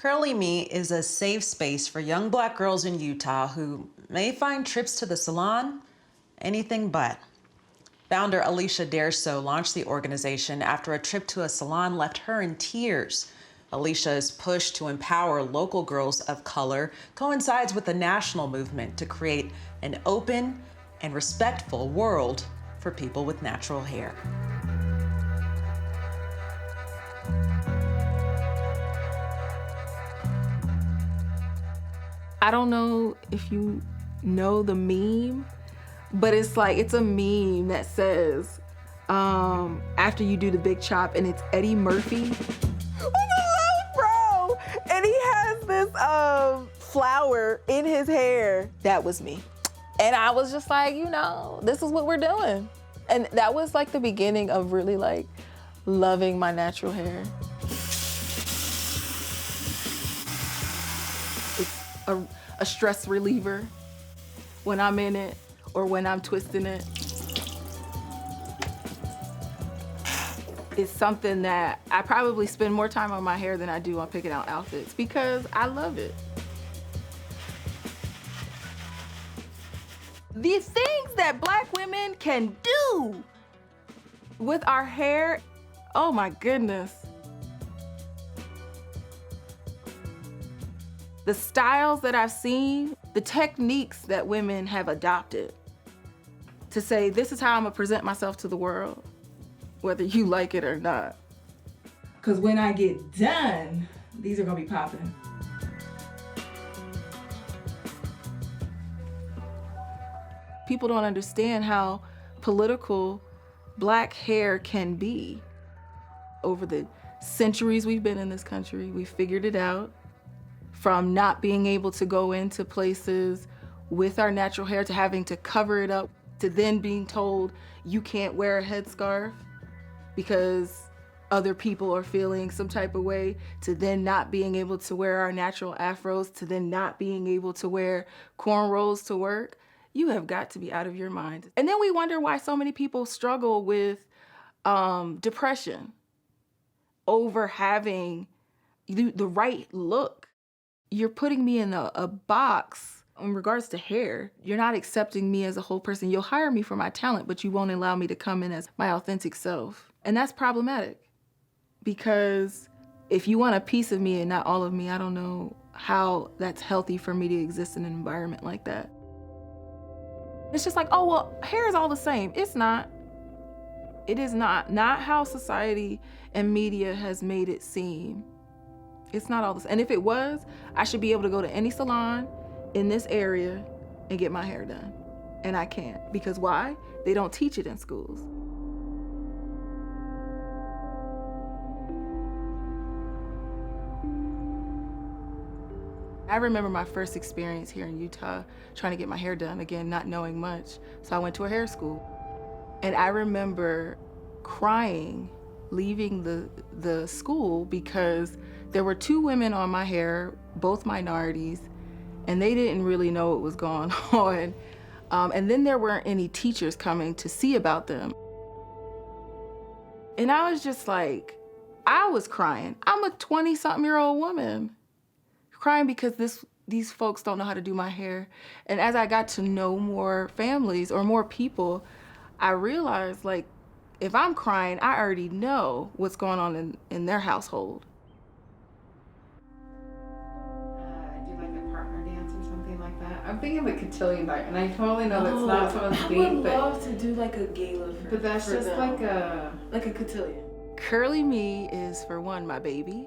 Curly Me is a safe space for young Black girls in Utah who may find trips to the salon anything but. Founder Alyssha Dairsow launched the organization after a trip to a salon left her in tears. Alyssa's push to empower local girls of color coincides with the national movement to create an open and respectful world for people with natural hair. I don't know if you know the meme, but it's a meme that says, after you do the big chop, and it's Eddie Murphy with a low fro, and he has this flower in his hair. That was me. And I was just like, this is what we're doing. And that was like the beginning of really like loving my natural hair. A stress reliever when I'm in it or when I'm twisting it. It's something that I probably spend more time on my hair than I do on picking out outfits because I love it. The things that Black women can do with our hair, oh my goodness. The styles that I've seen, the techniques that women have adopted to say, this is how I'm gonna present myself to the world, whether you like it or not. Because when I get done, these are gonna be popping. People don't understand how political Black hair can be. Over the centuries we've been in this country, we figured it out. From not being able to go into places with our natural hair to having to cover it up, to then being told you can't wear a headscarf because other people are feeling some type of way, to then not being able to wear our natural afros, to then not being able to wear cornrows to work. You have got to be out of your mind. And then we wonder why so many people struggle with depression over having the right look. You're putting me in a box in regards to hair. You're not accepting me as a whole person. You'll hire me for my talent, but you won't allow me to come in as my authentic self. And that's problematic because if you want a piece of me and not all of me, I don't know how that's healthy for me to exist in an environment like that. It's just like, oh, well, hair is all the same. It's not. It is not. Not how society and media has made it seem. It's not all this. And if it was, I should be able to go to any salon in this area and get my hair done. And I can't. Because why? They don't teach it in schools. I remember my first experience here in Utah trying to get my hair done, again, not knowing much. So I went to a hair school. And I remember crying leaving the school because there were two women on my hair, both minorities, and they didn't really know what was going on. And then there weren't any teachers coming to see about them. And I was just like, I was crying. I'm a 20-something-year-old woman crying because these folks don't know how to do my hair. And as I got to know more families or more people, I realized, like, if I'm crying, I already know what's going on in their household. Do like a partner dance or something like that. I'm thinking of a cotillion night, and I totally know that's not someone's beat, I would love to do like a gala for but that's for just them. like a cotillion. Curly Me is, for one, my baby.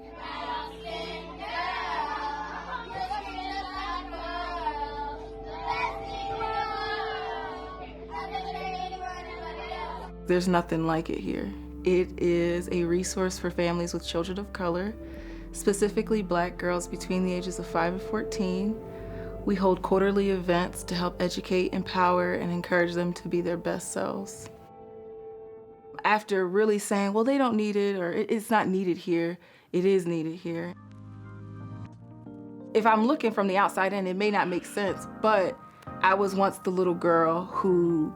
There's nothing like it here. It is a resource for families with children of color, specifically Black girls between the ages of 5 and 14. We hold quarterly events to help educate, empower, and encourage them to be their best selves. After really saying, well, they don't need it, or it's not needed here, it is needed here. If I'm looking from the outside in, it may not make sense, but I was once the little girl who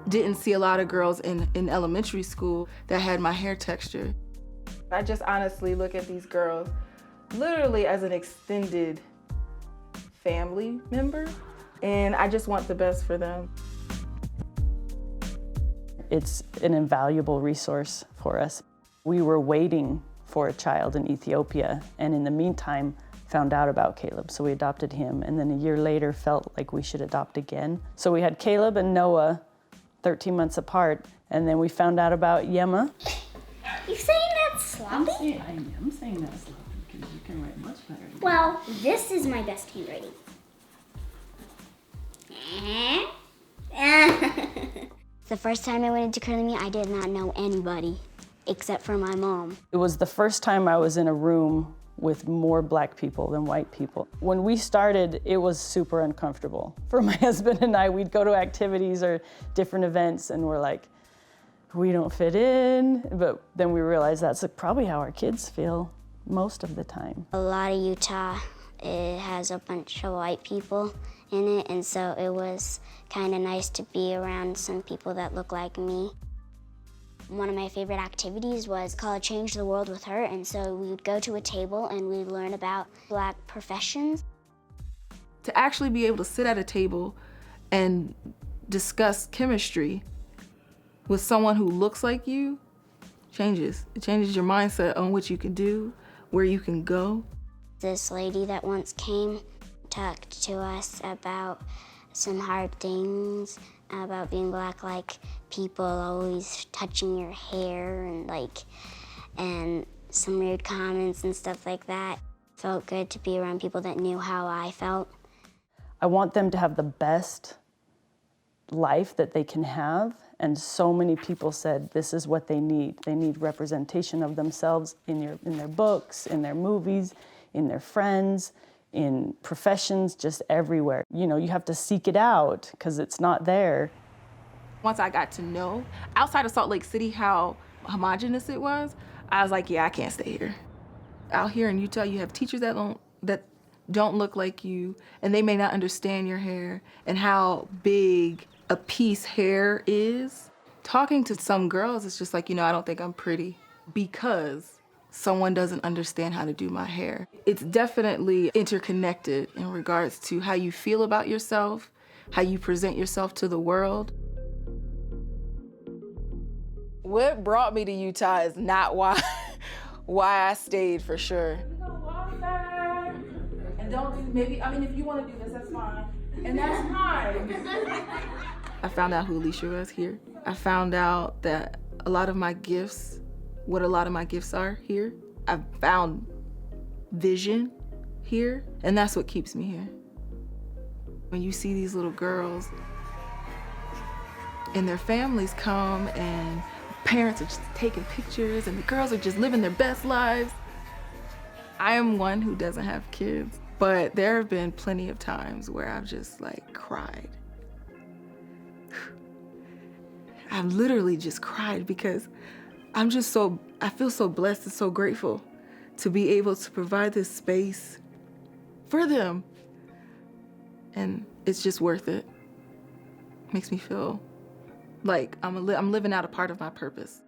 didn't see a lot of girls in elementary school that had my hair texture. I just honestly look at these girls literally as an extended family member, and I just want the best for them. It's an invaluable resource for us. We were waiting for a child in Ethiopia, and in the meantime, found out about Caleb, so we adopted him, and then a year later felt like we should adopt again. So we had Caleb and Noah 13 months apart, and then we found out about Yema. You saying that's sloppy? I am saying that's sloppy because you can write much better. Well, this is my best handwriting. The first time I went into Curly Me, I did not know anybody except for my mom. It was the first time I was in a room with more black people than white people. When we started, it was super uncomfortable. For my husband and I, we'd go to activities or different events and we're like, we don't fit in. But then we realized that's probably how our kids feel most of the time. A lot of Utah, it has a bunch of white people in it, and so it was kind of nice to be around some people that look like me. One of my favorite activities was called Change the World with Her, and so we would go to a table and we'd learn about black professions. To actually be able to sit at a table and discuss chemistry with someone who looks like you changes. It changes your mindset on what you can do, where you can go. This lady that once came talked to us about some hard things, about being black, like people always touching your hair and some weird comments and stuff like that. Felt good to be around people that knew how I felt. I want them to have the best life that they can have, and so many people said this is what they need. They need representation of themselves in their books, in their movies, in their friends, in professions, just everywhere. You know, you have to seek it out because it's not there. Once I got to know, outside of Salt Lake City, how homogenous it was, I was like, yeah, I can't stay here. Out here in Utah, you have teachers that don't look like you, and they may not understand your hair and how big a piece hair is. Talking to some girls, it's just like, I don't think I'm pretty because someone doesn't understand how to do my hair. It's definitely interconnected in regards to how you feel about yourself, how you present yourself to the world. What brought me to Utah is not why I stayed, for sure. And don't do, if you want to do this, that's fine. And that's fine. I found out who Alyssha was here. I found out that what a lot of my gifts are here. I've found vision here, and that's what keeps me here. When you see these little girls and their families come and parents are just taking pictures and the girls are just living their best lives. I am one who doesn't have kids, but there have been plenty of times where I've just cried. I've literally just cried because I feel so blessed and so grateful to be able to provide this space for them. And it's just worth it. Makes me feel like I'm living out a part of my purpose.